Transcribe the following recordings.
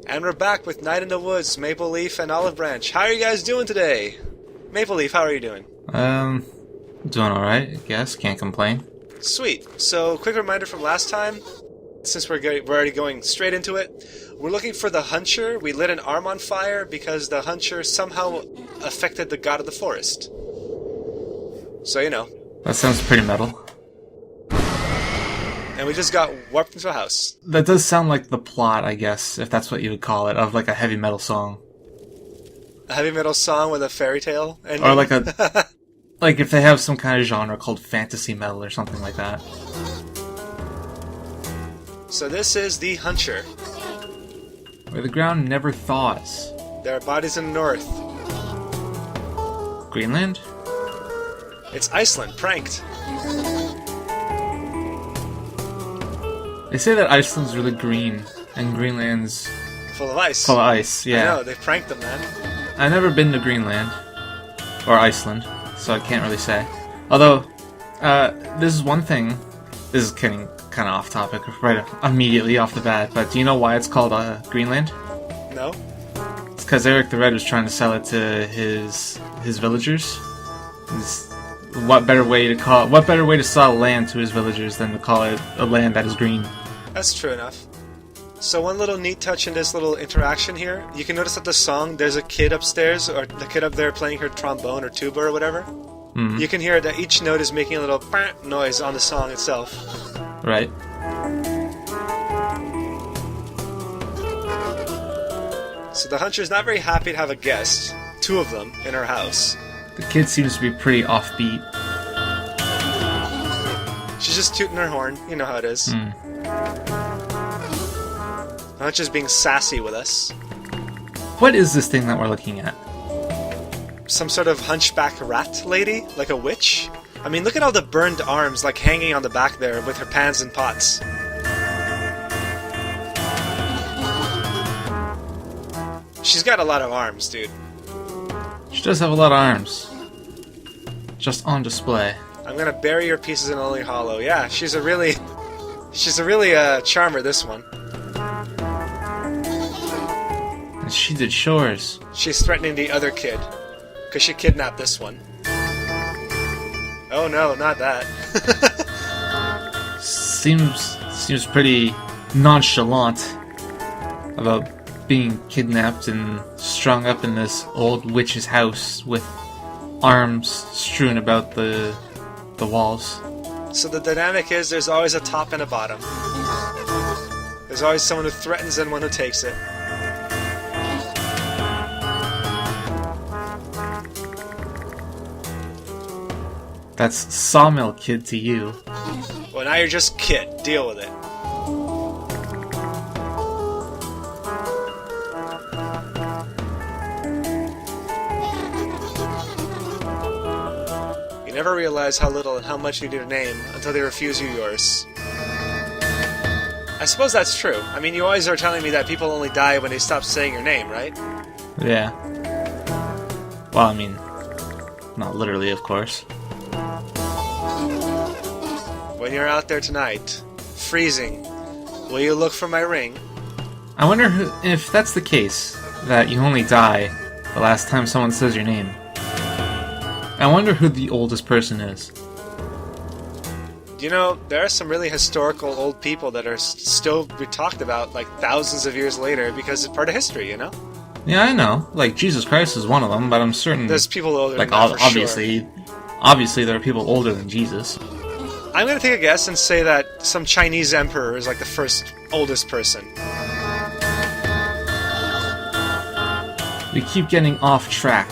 And we're back with Night in the Woods, Maple Leaf, and Olive Branch. How are you guys doing today? Maple Leaf, how are you doing? Doing alright, I guess. Can't complain. Sweet. So, quick reminder from last time, since we're already going straight into it. We're looking for the Huncher. We lit an arm on fire because the Huncher somehow affected the god of the forest. So, you know. That sounds pretty metal. And we just got warped into a house. That does sound like the plot, I guess, if that's what you would call it, of like a heavy metal song. A heavy metal song with a fairy tale ending? Or like a... like if they have some kind of genre called fantasy metal or something like that. So this is the Huncher. Where the ground never thaws. There are bodies in the north. Greenland? It's Iceland, pranked. They say that Iceland's really green, and Greenland's... Full of ice. Full of ice, yeah. I know, they pranked them, man. I've never been to Greenland. Or Iceland, so I can't really say. Although, this is one thing... This is getting kind of off topic, right immediately off the bat, but do you know why it's called Greenland? No. It's because Eric the Red was trying to sell it to his villagers. What better way to sell land to his villagers than to call it a land that is green? That's true enough. So one little neat touch in this little interaction here, you can notice that the song, there's a kid upstairs, or the kid up there playing her trombone or tuba or whatever. Mm-hmm. You can hear that each note is making a little noise on the song itself. Right. So the Hunter's not very happy to have a guest, two of them, in her house. The kid seems to be pretty offbeat. She's just tooting her horn, you know how it is. Not just being sassy with us. What is this thing that we're looking at? Some sort of hunchback rat lady? Like a witch? I mean, look at all the burned arms like hanging on the back there with her pans and pots. She's got a lot of arms, dude. She does have a lot of arms. Just on display. I'm gonna bury your pieces in Lonely Hollow. Yeah, she's a really charmer, this one. And she did chores. She's threatening the other kid, because she kidnapped this one. Oh no, not that. Seems pretty nonchalant about being kidnapped and strung up in this old witch's house with arms strewn about the walls. So the dynamic is there's always a top and a bottom. There's always someone who threatens and one who takes it. That's Sawmill Kid to you. Well, now you're just Kid. Deal with it. You never realize how little and how much you need a name until they refuse you yours. I suppose that's true. I mean, you always are telling me that people only die when they stop saying your name, right? Yeah. Well, I mean, not literally, of course. When you're out there tonight, freezing, will you look for my ring? I wonder if that's the case, that you only die the last time someone says your name. I wonder who the oldest person is. You know, there are some really historical old people that are still talked about like thousands of years later because it's part of history, you know? Yeah, I know. Like, Jesus Christ is one of them, but I'm certain... There's people older like, than that, for obviously, sure. Obviously there are people older than Jesus. I'm gonna take a guess and say that some Chinese emperor is like the first oldest person. We keep getting off track.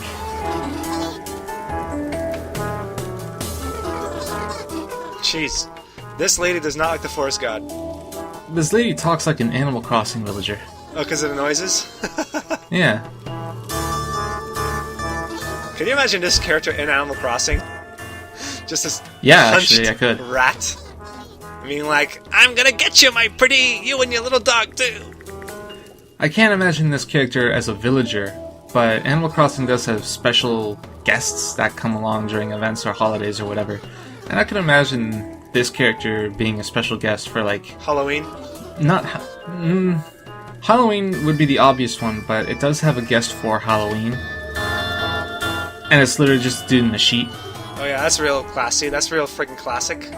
Jeez. This lady does not like the forest god. This lady talks like an Animal Crossing villager. Oh, because of the noises? Yeah. Can you imagine this character in Animal Crossing? Just this actually, I could. Rat. I mean, like, I'm gonna get you, my pretty, you and your little dog, too. I can't imagine this character as a villager, but Animal Crossing does have special guests that come along during events or holidays or whatever. And I can imagine this character being a special guest for, like... Halloween? Not... Halloween would be the obvious one, but it does have a guest for Halloween. And it's literally just a dude in a sheet. Oh yeah, that's real classy. That's real freaking classic.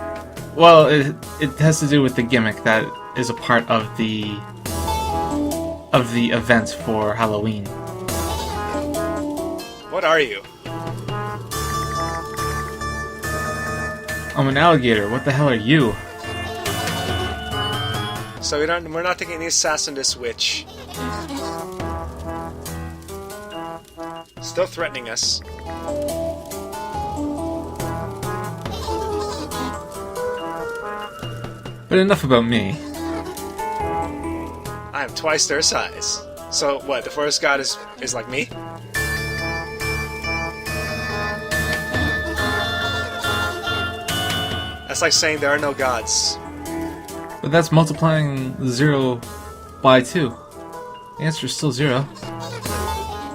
Well, it has to do with the gimmick that is a part of the event for Halloween. What are you? I'm an alligator. What the hell are you? So we're not taking any sass on this witch. Still threatening us. But enough about me. I am twice their size. So what? The forest god is like me? That's like saying there are no gods. But that's multiplying 0 by 2. The answer is still 0.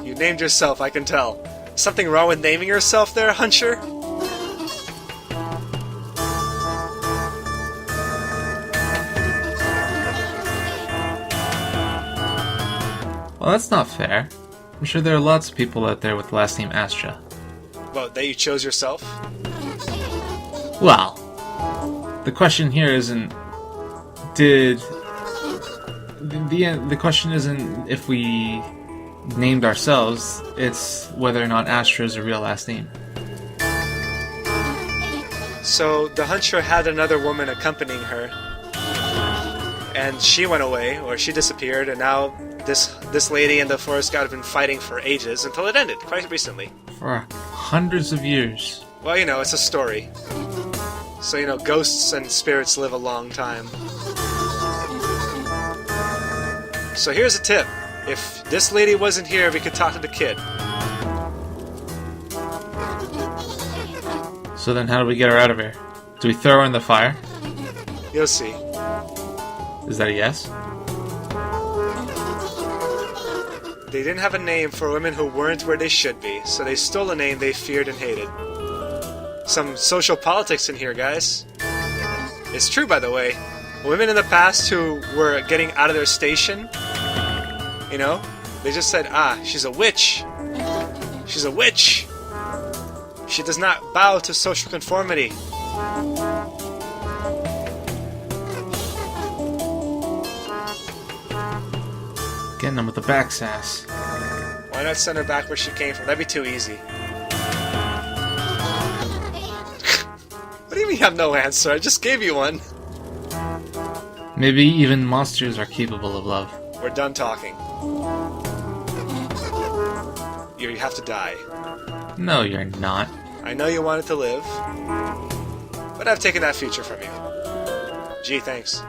You named yourself, I can tell. Something wrong with naming yourself there, Huncher? Well, that's not fair. I'm sure there are lots of people out there with the last name Astra. What, that you chose yourself? Well, the question here isn't the question isn't if we named ourselves, it's whether or not Astra is a real last name. So the Huncher had another woman accompanying her, and she went away, or she disappeared, and now this lady and the forest god have been fighting for ages until it ended, quite recently. For hundreds of years. Well, you know, it's a story. So, you know, ghosts and spirits live a long time. So here's a tip. If this lady wasn't here, we could talk to the kid. So then how do we get her out of here? Do we throw her in the fire? You'll see. Is that a yes? They didn't have a name for women who weren't where they should be, so they stole a name they feared and hated. Some social politics in here, guys. It's true, by the way. Women in the past who were getting out of their station, you know, they just said, she's a witch. She's a witch. She does not bow to social conformity. Getting them with the back sass. Why not send her back where she came from? That'd be too easy. What do you mean you have no answer? I just gave you one. Maybe even monsters are capable of love. We're done talking. You have to die. No, you're not. I know you wanted to live, but I've taken that feature from you. Gee, thanks.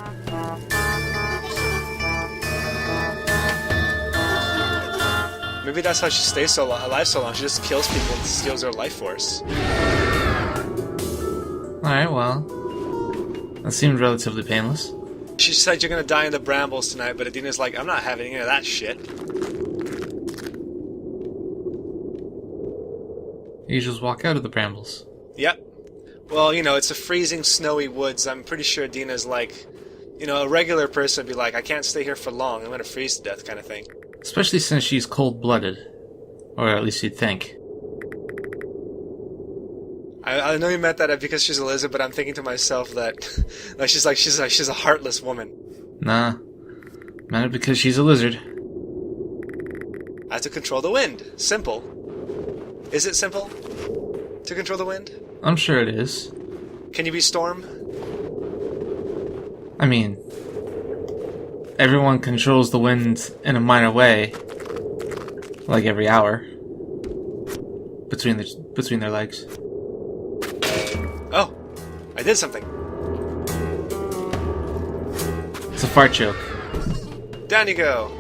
Maybe that's how she stays alive so long. She just kills people and steals their life force. Alright, well. That seemed relatively painless. She said you're gonna die in the brambles tonight, but Adina's like, I'm not having any of that shit. You just walk out of the brambles. Yep. Well, you know, it's a freezing, snowy woods. I'm pretty sure Adina's like, you know, a regular person would be like, I can't stay here for long. I'm gonna freeze to death kind of thing. Especially since she's cold-blooded. Or at least you'd think. I know you meant that because she's a lizard, but I'm thinking to myself that like she's a heartless woman. Nah. Meant it because she's a lizard. I have to control the wind. Simple. Is it simple to control the wind? I'm sure it is. Can you be Storm? I mean, everyone controls the wind in a minor way. Like every hour. Between their legs. Oh, I did something. It's a fart joke. Down you go.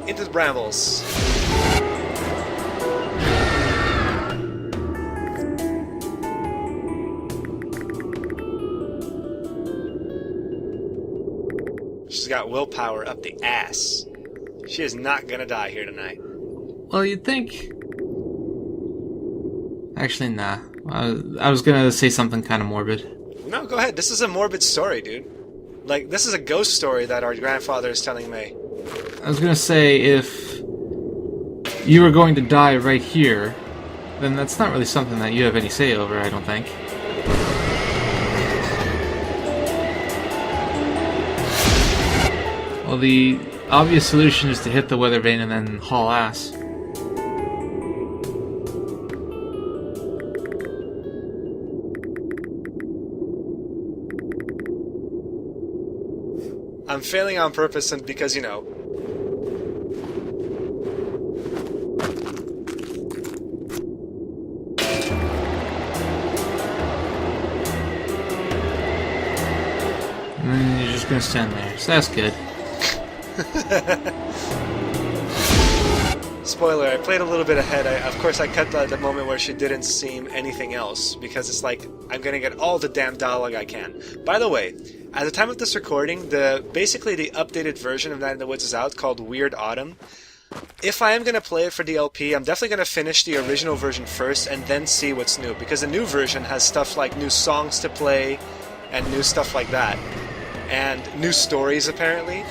Into the brambles. She's got willpower up the ass. She is not gonna die here tonight. Well, you'd think... Actually, nah. I was gonna say something kind of morbid. No, go ahead. This is a morbid story, dude. Like, this is a ghost story that our grandfather is telling me. I was gonna say, if you were going to die right here, then that's not really something that you have any say over, I don't think. Well, the obvious solution is to hit the weather vane and then haul ass. I'm failing on purpose and because, you know. And then you're just gonna stand there, so that's good. Spoiler, I played a little bit ahead. Of course, I cut the moment where she didn't seem anything else, because it's like, I'm gonna get all the damn dialogue I can. By the way, at the time of this recording, basically the updated version of Night in the Woods is out, called Weird Autumn. If I am gonna play it for the LP, I'm definitely gonna finish the original version first, and then see what's new, because the new version has stuff like new songs to play, and new stuff like that. And new stories, apparently.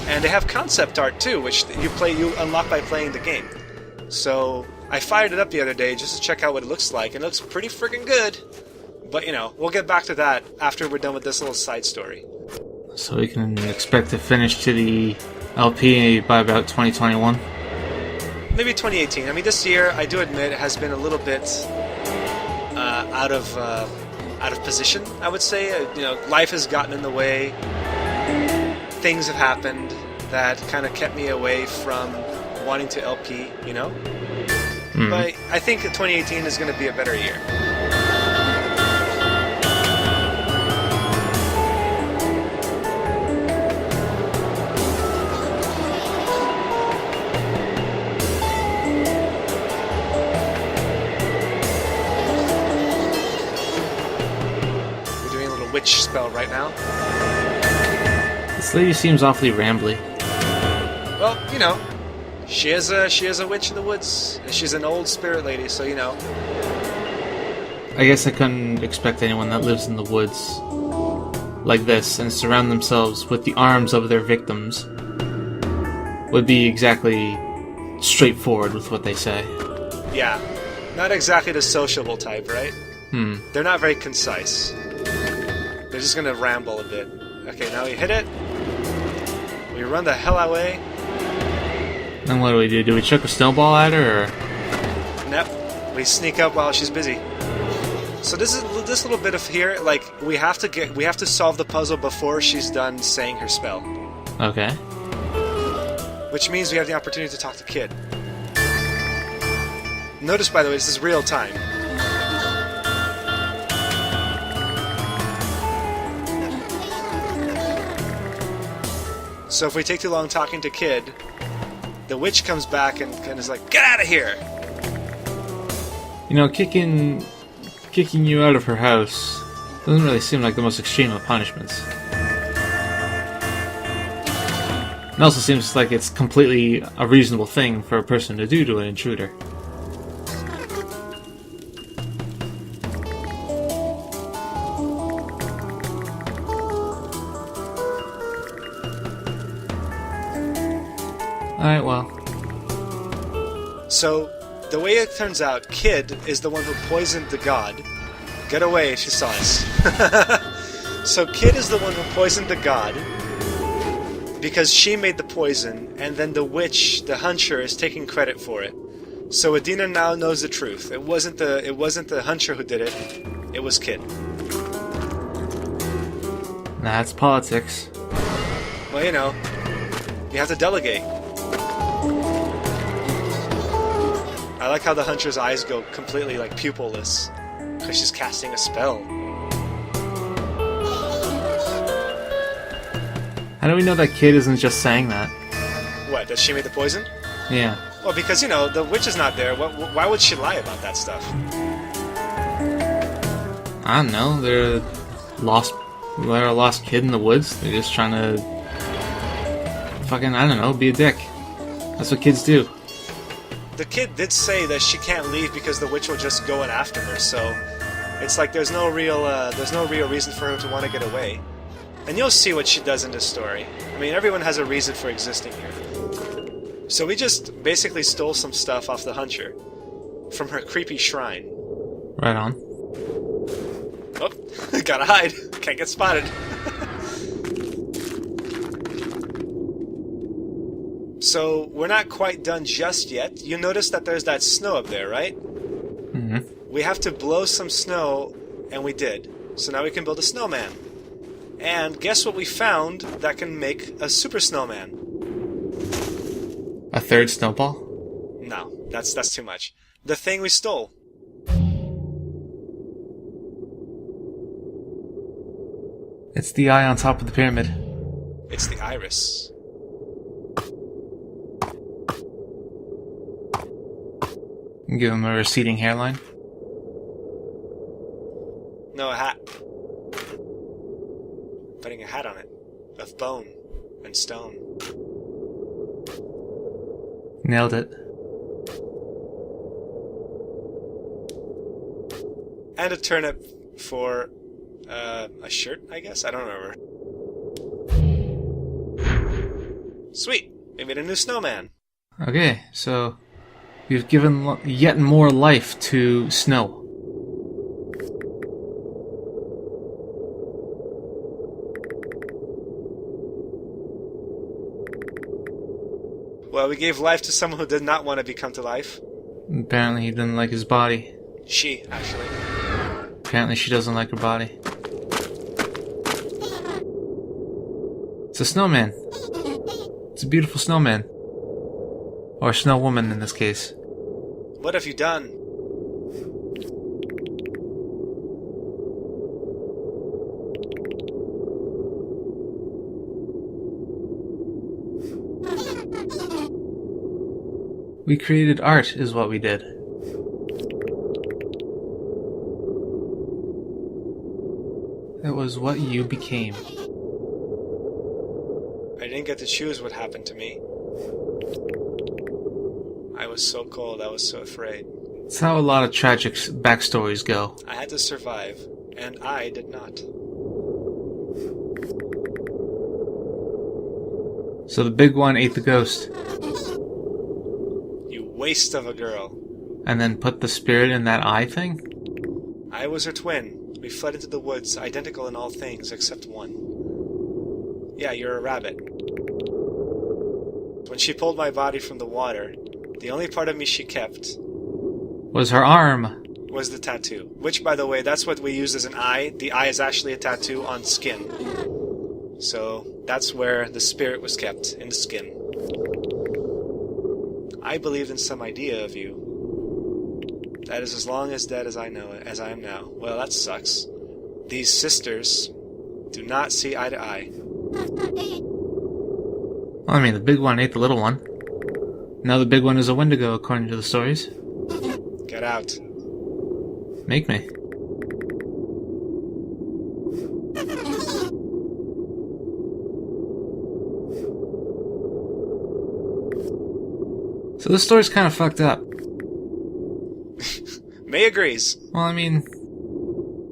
And they have concept art too, which you unlock by playing the game. So I fired it up the other day just to check out what it looks like, and it looks pretty freaking good. But you know, we'll get back to that after we're done with this little side story. So we can expect to finish to the LP by about 2021? Maybe 2018. I mean, this year, I do admit, has been a little bit out of position, I would say. You know, life has gotten in the way. Things have happened that kind of kept me away from wanting to LP, you know? But I think 2018 is going to be a better year. We're doing a little witch spell right now. This lady seems awfully rambly. Well, you know, she is a witch in the woods, and she's an old spirit lady, so you know. I guess I couldn't expect anyone that lives in the woods like this and surround themselves with the arms of their victims would be exactly straightforward with what they say. Yeah, not exactly the sociable type, right? They're not very concise. They're just gonna ramble a bit. Okay, now we hit it. We run the hell away. Then what do? Do we chuck a snowball at her, or? Nope. We sneak up while she's busy. So this little bit of here, like we have to solve the puzzle before she's done saying her spell. Okay. Which means we have the opportunity to talk to Kid. Notice, by the way, this is real time. So if we take too long talking to Kid, the witch comes back and is like, "Get out of here!" You know, kicking you out of her house doesn't really seem like the most extreme of punishments. It also seems like it's completely a reasonable thing for a person to do to an intruder. Alright, well. So, the way it turns out, Kid is the one who poisoned the god. Get away, she saw us. So Kid is the one who poisoned the god because she made the poison, and then the witch, the Huncher, is taking credit for it. So Adina now knows the truth. It wasn't the Huncher who did it. It was Kid. That's politics. Well, you know, you have to delegate. I like how the Hunter's eyes go completely, like, pupilless, because she's casting a spell. How do we know that Kid isn't just saying that? What, that she made the poison? Yeah. Well, because, you know, the witch is not there. Why would she lie about that stuff? I don't know. They're a lost kid in the woods. They're just trying to fucking, I don't know, be a dick. That's what kids do. The kid did say that she can't leave because the witch will just go in after her, so it's like there's no real reason for her to want to get away. And you'll see what she does in this story. I mean, everyone has a reason for existing here. So we just basically stole some stuff off the Huncher from her creepy shrine. Right on. Oh, gotta hide. Can't get spotted. So, we're not quite done just yet. You notice that there's that snow up there, right? Mm-hmm. We have to blow some snow, and we did. So now we can build a snowman. And guess what we found that can make a super snowman? A third snowball? No, that's too much. The thing we stole. It's the eye on top of the pyramid. It's the iris. Give him a receding hairline. No, a hat. Putting a hat on it. Of bone and stone. Nailed it. And a turnip for a shirt, I guess? I don't remember. Sweet! We made a new snowman. Okay, so we've given yet more life to snow. Well, we gave life to someone who did not want to become to life. Apparently he didn't like his body. She, actually. Apparently she doesn't like her body. It's a snowman. It's a beautiful snowman. Or snow woman in this case. What have you done? We created art, is what we did. It was what you became. I didn't get to choose what happened to me. I was so cold, I was so afraid. It's how a lot of tragic backstories go. I had to survive, and I did not. So the big one ate the ghost. You waste of a girl. And then put the spirit in that eye thing? I was her twin. We fled into the woods, identical in all things except one. Yeah, you're a rabbit. When she pulled my body from the water, the only part of me she kept Was her arm. was the tattoo. Which, by the way, that's what we use as an eye. The eye is actually a tattoo on skin. So, that's where the spirit was kept, in the skin. I believed in some idea of you. That is as long as dead as I know it, as I am now. Well, that sucks. These sisters do not see eye to eye. Well, I mean, the big one ate the little one. Now the big one is a Wendigo, according to the stories. Get out. Make me. So this story's kind of fucked up. May agrees. Well, I mean...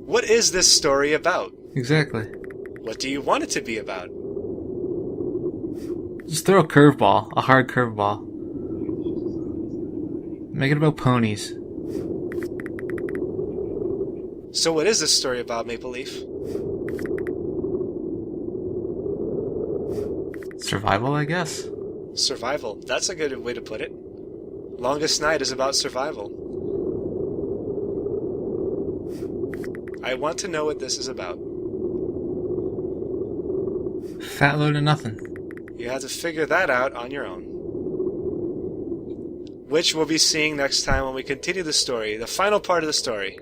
What is this story about? Exactly. What do you want it to be about? Just throw a curveball. A hard curveball. Make it about ponies. So what is this story about, Maple Leaf? Survival, I guess? Survival. That's a good way to put it. Longest Night is about survival. I want to know what this is about. Fat load of nothing. You have to figure that out on your own. Which we'll be seeing next time when we continue the story, the final part of the story.